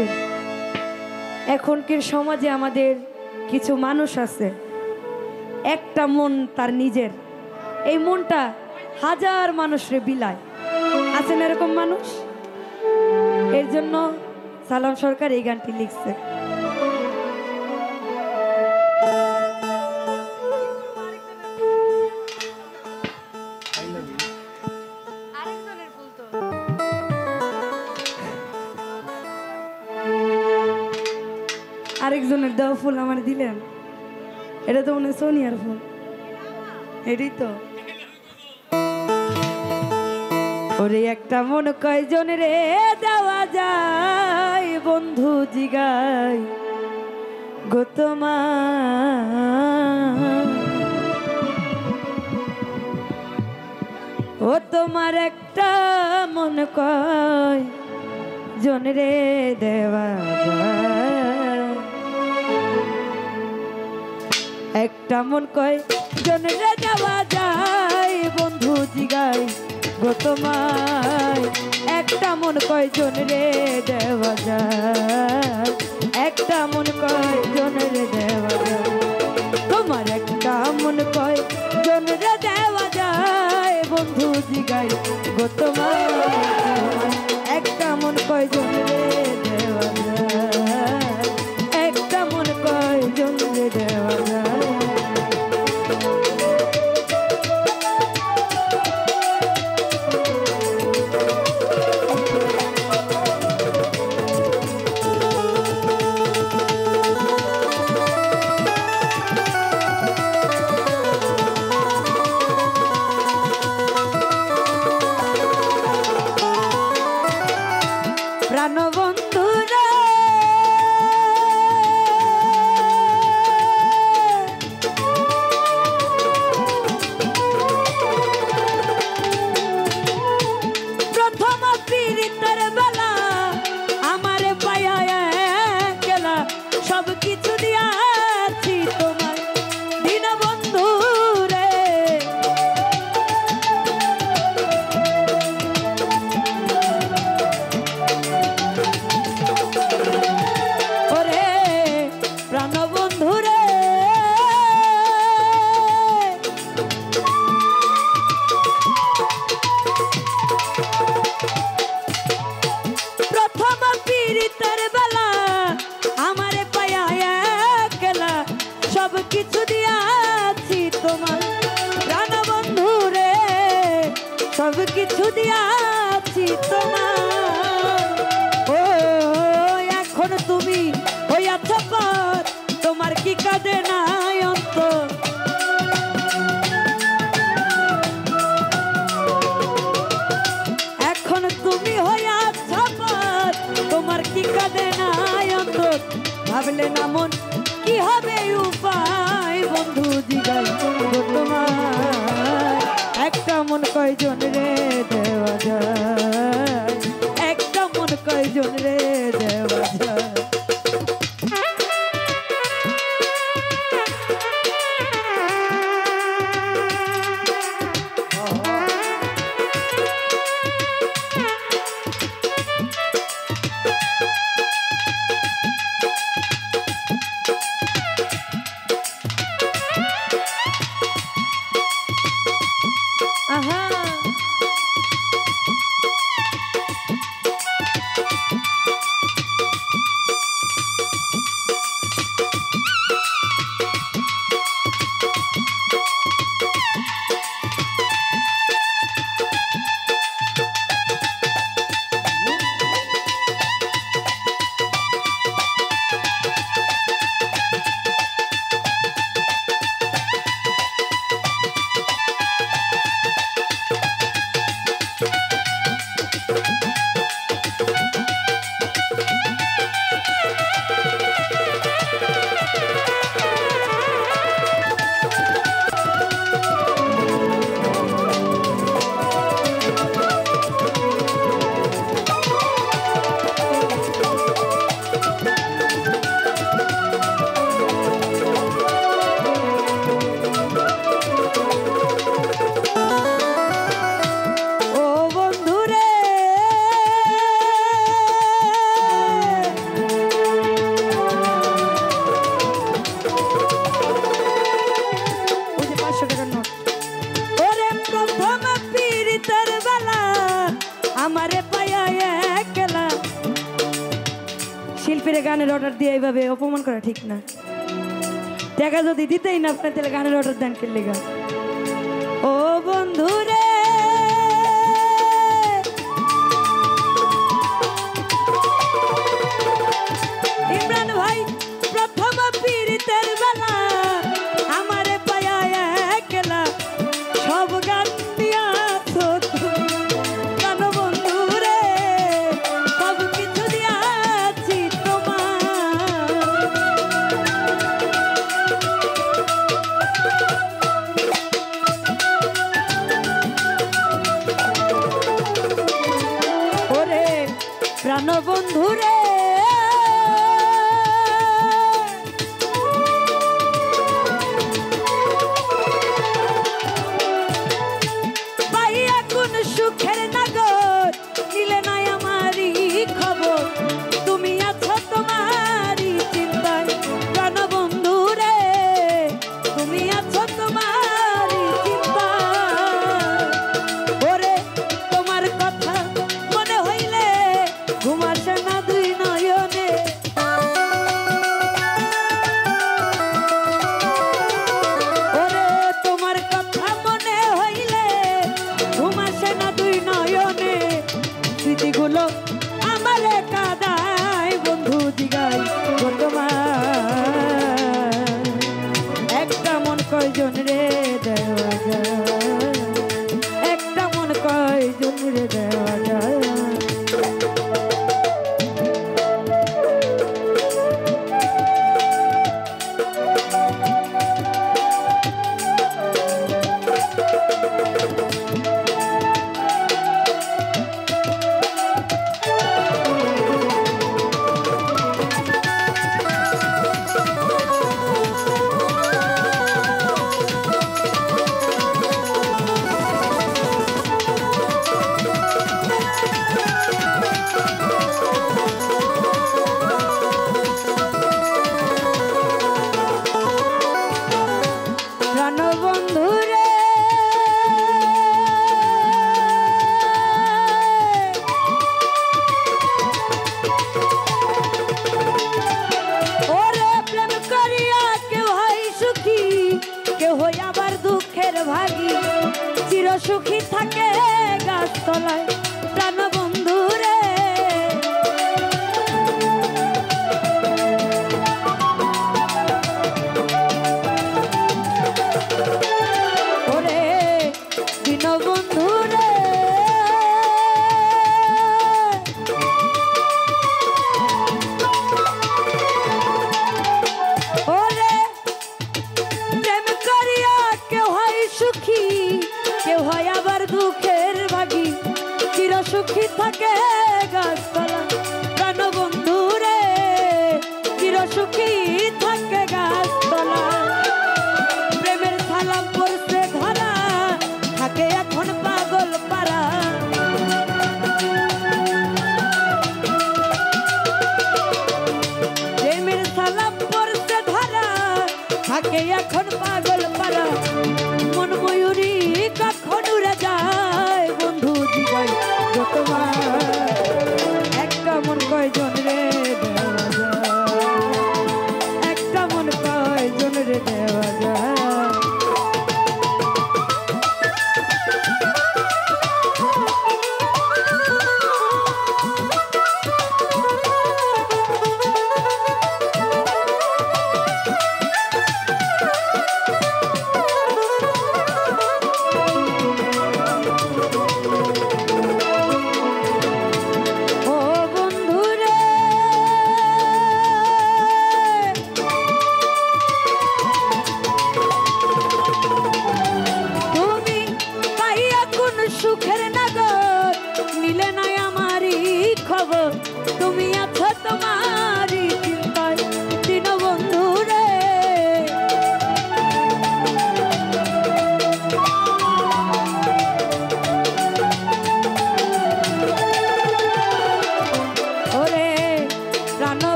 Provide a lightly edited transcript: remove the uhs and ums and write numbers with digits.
জানতেন এখনকার সমাজে আমাদের কিছু মানুষ আছে একটা মন তার নিজের, এই মনটা হাজার মানুষরে বিলায়। আছেন এরকম মানুষ? এর জন্য সালাম সরকার এই গানটি লিখছে। আরেকজনের দেওয়া ফুল আমার দিলেন, এটা তো মনে হয় সোনিয়ার ফুল, এটাই তো। ওরে একটা মন কয়জন রে দেওয়া যায়, বন্ধু জিগাই গো তোমার, ও তোমার একটা মন কয়জন রে দেওয়া যায়, একটা মন কয়জন রে দেওয়া যায়, বন্ধু জিগাই গো তোমায়, একটা মন কয়জন রে দেওয়া যায়, একটা মন কয়জন রে দেওয়া যায়, তোমার একটা মন কয়জন রে দেওয়া যায়, বন্ধু জিগাই গো তোমায়, একটা মন কয়জন রে দেওয়া যায়, একটা মন কয়জন রে দেওয়া যায়। প্রাণবন্ধুরা প্রথম পীড়িতের বেলা আমার পায়া গেলা, সব কিছু দিয়াছি তোমার দিন বন্ধু রে, সব কিছু দিয়াছি তোমার প্রাণ বন্ধু রে, সব কিছু দিয়াছি তোমার, ও এখন তুমি হইয়াছ পর, তোমার কি কাঁদে নাই অন্তর, এখন তুমি হইয়াছ পর, তোমার কি কাঁদে নাই অন্তর, ভাবলে না মন কি হবে উপায়, বন্ধু জিগাই গো তোমার, একটা মন কয়জন রে দেওয়া যায়, একটা মন কয়জন রে দেওয়া যায়। শিল্পীরা গানের অর্ডার দিয়ে এইভাবে অপমান করা ঠিক না। টাকা যদি দিতেই না আপনার তাহলে গানের অর্ডার দেন কেলে গান। ও বন্ধু রে ইমরান ভাই প্রথম পীড়িতের বেলা আমারে পায়া একলা সব গান দিয়া কেন বন্ধু রে সব কিছু দিয়াছি তোমার। ওরে প্রাণ বন্ধু রে সুখের নগর নিলে নাই আমারই খবর তুমি আছো তোমারই চিন্তায় প্রাণ বন্ধু রে তুমি আছো তোমারই চিন্তায়। ওরে তোমার কথা মনে হইলে ঘুম আসে না দুই নয়নে। ওরে তোমার কথা মনে হইলে ঘুম আসে না দুই নয়নে। স্মৃতিগুলো আমারে কাদায় বন্ধু জিগাই তোমার একটা মন কয়জন রে দেওয়া যায়, একটা মন কয়জন রে দেওয়া যায়। আবার দুঃখের ভাগী চির সুখী থাকে গাছতলায় প্রাণ বন্ধু রে। ওরে দিন বন্ধু রে সুখী কেউ হয় আবার দুঃখের ভাগী চির সুখী থাকে গাছতলা প্রাণ বন্ধু রে চির সুখী থাকে গাছতলা। প্রেমের সালাম পড়ছে ধরা থাকে এখন পাগল পারা। প্রেমের সালাম পড়ছে ধরা থাকে এখন পাগল পারা। মন ময়ূরী কখন উড়ে যায় বন্ধু জিগাই তোমার একটা মন কয়জন রে দেওয়া যায়, একটা মন কয়জন রে দেওয়া যায়। সুখের নগর নিলে নাই আমারই খবর তুমি আছো তোমার